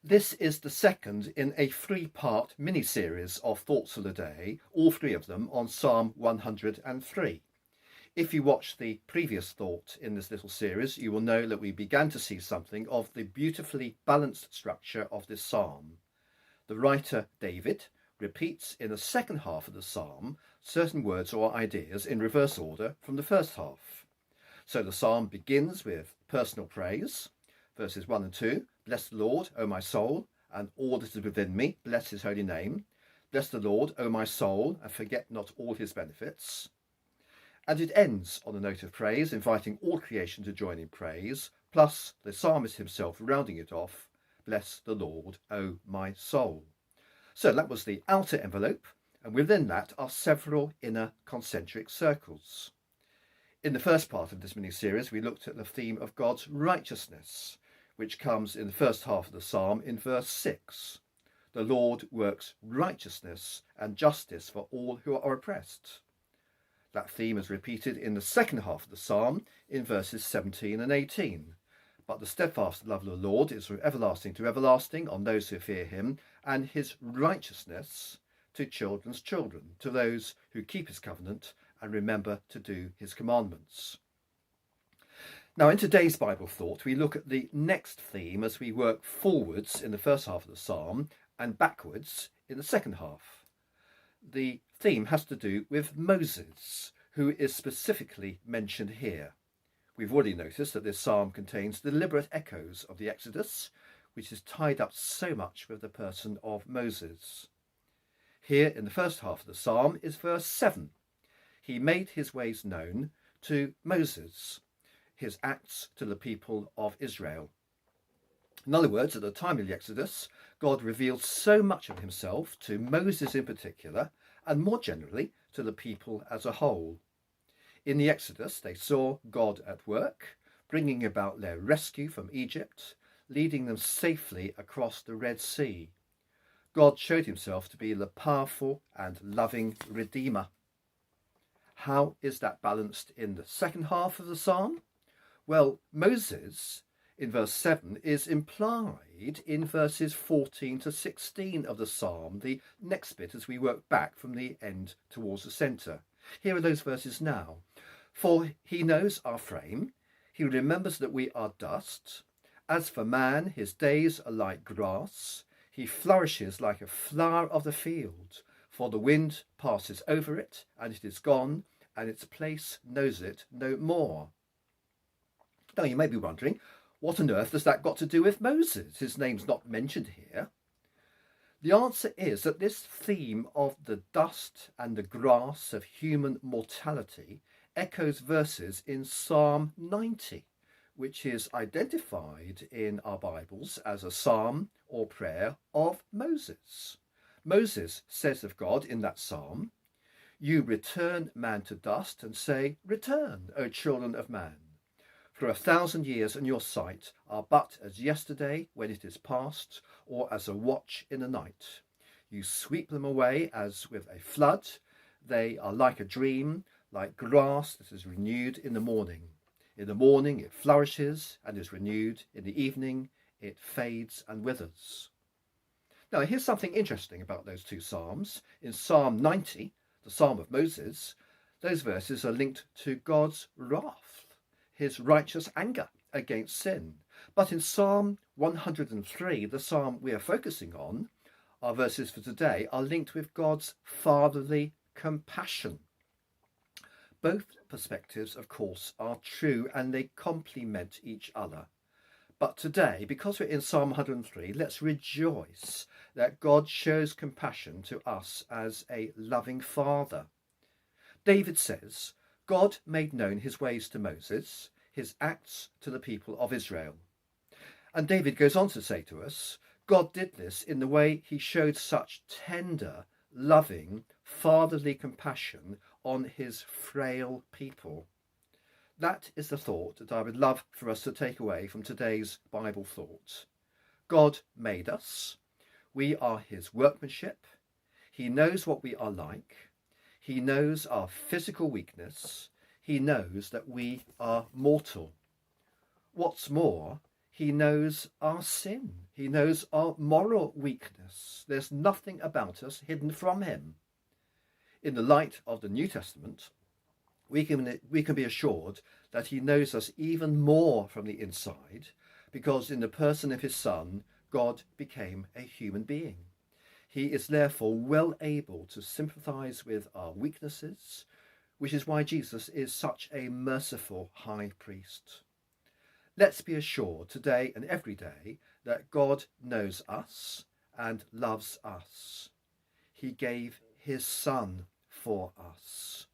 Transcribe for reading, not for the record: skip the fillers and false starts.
This is the second in a three-part mini-series of Thoughts for the Day, all three of them on Psalm 103. If you watched the previous thought in this little series, you will know that we began to see something of the beautifully balanced structure of this psalm. The writer David repeats in the second half of the psalm certain words or ideas in reverse order from the first half. So the psalm begins with personal praise. Verses 1 and 2, bless the Lord, O my soul, and all that is within me, bless his holy name. Bless the Lord, O my soul, and forget not all his benefits. And it ends on a note of praise, inviting all creation to join in praise, plus the psalmist himself rounding it off, bless the Lord, O my soul. So that was the outer envelope, and within that are several inner concentric circles. In the first part of this mini-series, we looked at the theme of God's righteousness, which comes in the first half of the psalm in verse 6. The Lord works righteousness and justice for all who are oppressed. That theme is repeated in the second half of the psalm in verses 17 and 18. But the steadfast love of the Lord is from everlasting to everlasting on those who fear him, and his righteousness to children's children, to those who keep his covenant and remember to do his commandments. Now, in today's Bible thought, we look at the next theme as we work forwards in the first half of the psalm and backwards in the second half. The theme has to do with Moses, who is specifically mentioned here. We've already noticed that this psalm contains deliberate echoes of the Exodus, which is tied up so much with the person of Moses. Here in the first half of the psalm is verse 7. He made his ways known to Moses, his acts to the people of Israel. In other words, at the time of the Exodus, God revealed so much of himself to Moses in particular, and more generally to the people as a whole. In the Exodus, they saw God at work, bringing about their rescue from Egypt, leading them safely across the Red Sea. God showed himself to be the powerful and loving Redeemer. How is that balanced in the second half of the psalm? Well, Moses, in verse 7, is implied in verses 14 to 16 of the psalm, the next bit as we work back from the end towards the centre. Here are those verses now. For he knows our frame, he remembers that we are dust. As for man, his days are like grass. He flourishes like a flower of the field, for the wind passes over it, and it is gone, and its place knows it no more. Now, you may be wondering, what on earth has that got to do with Moses? His name's not mentioned here. The answer is that this theme of the dust and the grass of human mortality echoes verses in Psalm 90, which is identified in our Bibles as a psalm or prayer of Moses. Moses says of God in that psalm, "You return man to dust and say, 'Return, O children of man.' For 1,000 years in your sight are but as yesterday when it is past, or as a watch in the night. You sweep them away as with a flood. They are like a dream, like grass that is renewed in the morning. In the morning it flourishes and is renewed. In the evening it fades and withers." Now, here's something interesting about those two psalms. In Psalm 90, the Psalm of Moses, those verses are linked to God's wrath, his righteous anger against sin. But in Psalm 103, the psalm we are focusing on, our verses for today are linked with God's fatherly compassion. Both perspectives, of course, are true and they complement each other. But today, because we're in Psalm 103, let's rejoice that God shows compassion to us as a loving father. David says, God made known his ways to Moses, his acts to the people of Israel. And David goes on to say to us, God did this in the way he showed such tender, loving, fatherly compassion on his frail people. That is the thought that I would love for us to take away from today's Bible thought. God made us. We are his workmanship. He knows what we are like. He knows our physical weakness. He knows that we are mortal. What's more, He knows our sin. He knows our moral weakness. There's nothing about us hidden from him. In the light of the New Testament, we can be assured that he knows us even more from the inside, because in the person of his Son, God became a human being. He is therefore well able to sympathise with our weaknesses, which is why Jesus is such a merciful high priest. Let's be assured today and every day that God knows us and loves us. He gave his Son for us.